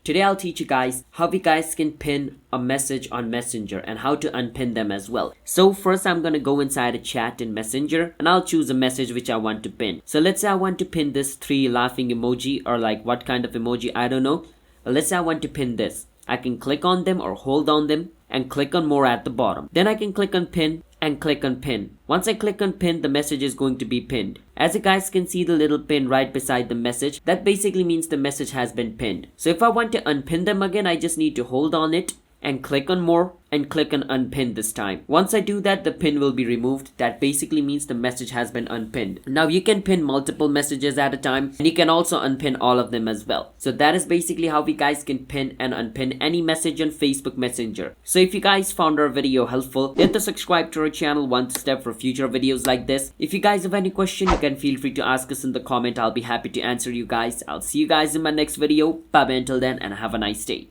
Today I'll teach you guys how you guys can pin a message on Messenger and how to unpin them as well. So first I'm gonna go inside a chat in Messenger and I'll choose a message which I want to pin. So let's say I want to pin this 3 laughing emoji, or like what kind of emoji, I don't know. Let's say I want to pin this. I can click on them or hold on them and click on more at the bottom. Then I can click on pin and click on pin. Once I click on pin, the message is going to be pinned. As you guys can see the little pin right beside the message, that basically means the message has been pinned. So if I want to unpin them again, I just need to hold on it and click on more and click on unpin this time. Once I do that, the pin will be removed. That basically means the message has been unpinned. Now you can pin multiple messages at a time and you can also unpin all of them as well. So that is basically how we guys can pin and unpin any message on Facebook Messenger. So if you guys found our video helpful, hit the subscribe to our channel one step for future videos like this. If you guys have any question, you can feel free to ask us in the comment. I'll be happy to answer you guys. I'll see you guys in my next video. Bye bye until then, and have a nice day.